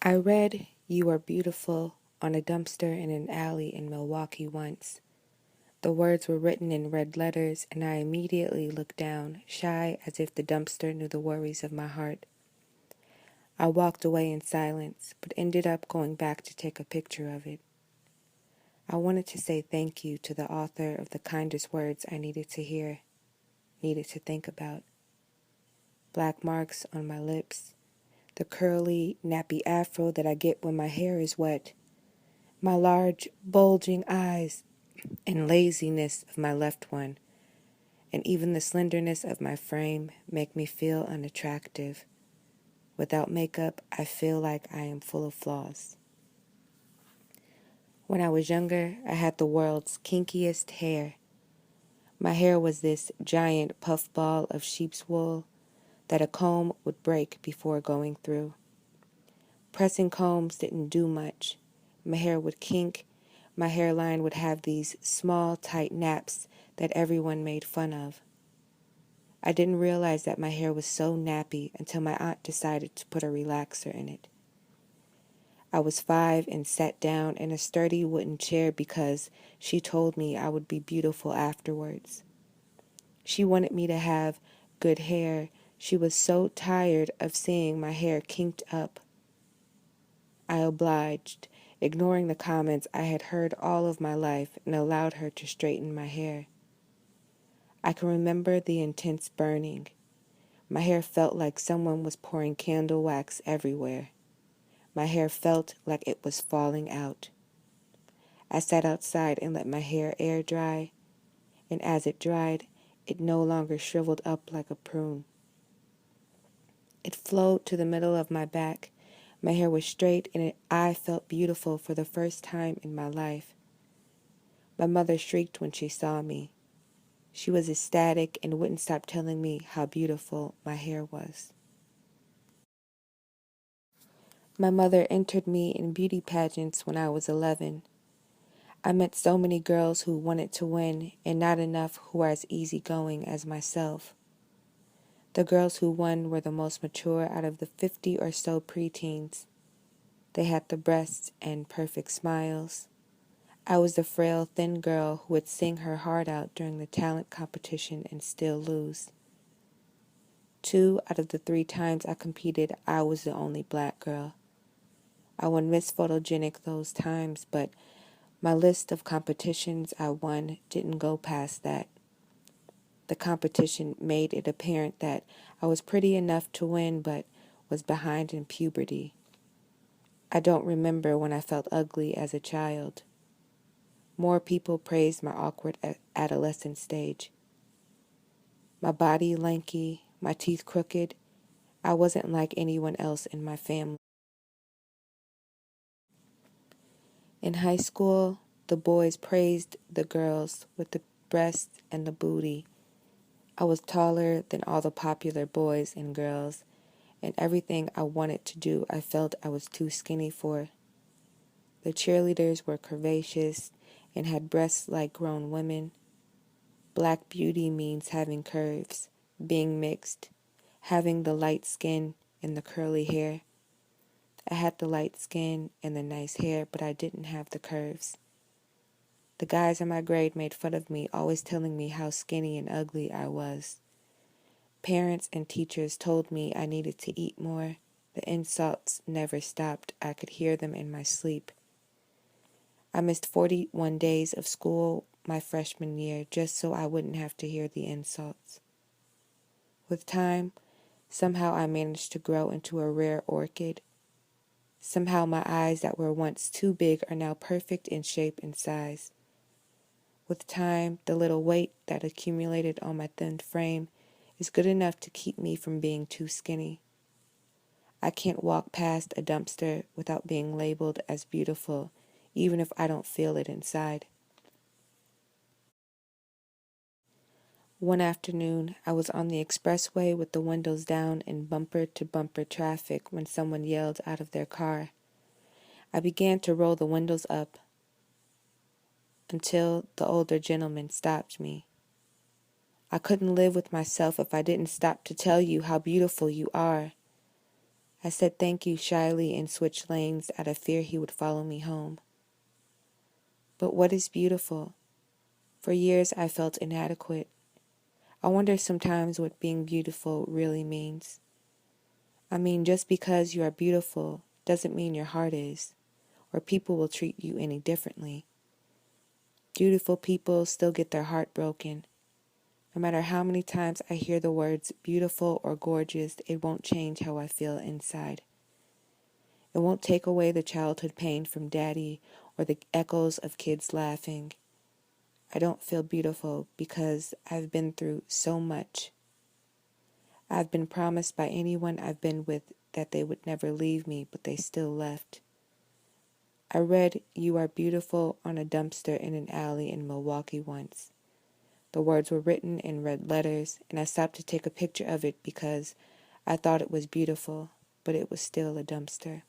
I read "You Are Beautiful" on a dumpster in an alley in Milwaukee once. The words were written in red letters, and I immediately looked down, shy as if the dumpster knew the worries of my heart. I walked away in silence, but ended up going back to take a picture of it. I wanted to say thank you to the author of the kindest words I needed to hear, needed to think about. Black marks on my lips, the curly, nappy afro that I get when my hair is wet, my large, bulging eyes, and laziness of my left one, and even the slenderness of my frame make me feel unattractive. Without makeup, I feel like I am full of flaws. When I was younger, I had the world's kinkiest hair. My hair was this giant puffball of sheep's wool that a comb would break before going through. Pressing combs didn't do much. My hair would kink. My hairline would have these small, tight naps that everyone made fun of. I didn't realize that my hair was so nappy until my aunt decided to put a relaxer in it. I was 5 and sat down in a sturdy wooden chair because she told me I would be beautiful afterwards. She wanted me to have good hair. She was so tired of seeing my hair kinked up. I obliged, ignoring the comments I had heard all of my life, and allowed her to straighten my hair. I can remember the intense burning. My hair felt like someone was pouring candle wax everywhere. My hair felt like it was falling out. I sat outside and let my hair air dry, and as it dried, it no longer shriveled up like a prune. It flowed to the middle of my back. My hair was straight, and I felt beautiful for the first time in my life. My mother shrieked when she saw me. She was ecstatic and wouldn't stop telling me how beautiful my hair was. My mother entered me in beauty pageants when I was 11. I met so many girls who wanted to win and not enough who were as easygoing as myself. The girls who won were the most mature out of the 50 or so preteens. They had the breasts and perfect smiles. I was the frail, thin girl who would sing her heart out during the talent competition and still lose. 2 out of the 3 times I competed, I was the only black girl. I won Miss Photogenic those times, but my list of competitions I won didn't go past that. The competition made it apparent that I was pretty enough to win, but was behind in puberty. I don't remember when I felt ugly as a child. More people praised my awkward adolescent stage. My body lanky, my teeth crooked, I wasn't like anyone else in my family. In high school, the boys praised the girls with the breasts and the booty. I was taller than all the popular boys and girls, and everything I wanted to do I felt I was too skinny for. The cheerleaders were curvaceous and had breasts like grown women. Black beauty means having curves, being mixed, having the light skin and the curly hair. I had the light skin and the nice hair, but I didn't have the curves. The guys in my grade made fun of me, always telling me how skinny and ugly I was. Parents and teachers told me I needed to eat more. The insults never stopped. I could hear them in my sleep. I missed 41 days of school my freshman year just so I wouldn't have to hear the insults. With time, somehow I managed to grow into a rare orchid. Somehow my eyes that were once too big are now perfect in shape and size. With time, the little weight that accumulated on my thin frame is good enough to keep me from being too skinny. I can't walk past a dumpster without being labeled as beautiful, even if I don't feel it inside. One afternoon, I was on the expressway with the windows down in bumper-to-bumper traffic when someone yelled out of their car. I began to roll the windows up until the older gentleman stopped me. I couldn't live with myself if I didn't stop to tell you how beautiful you are. I said thank you shyly and switched lanes out of fear he would follow me home. But what is beautiful? For years I felt inadequate. I wonder sometimes what being beautiful really means. I mean, just because you are beautiful doesn't mean your heart is, or people will treat you any differently. Beautiful people still get their heart broken. No matter how many times I hear the words beautiful or gorgeous, it won't change how I feel inside. It won't take away the childhood pain from daddy or the echoes of kids laughing. I don't feel beautiful because I've been through so much. I've been promised by anyone I've been with that they would never leave me, but they still left. I read "You are beautiful" on a dumpster in an alley in Milwaukee once. The words were written in red letters, and I stopped to take a picture of it because I thought it was beautiful, but it was still a dumpster.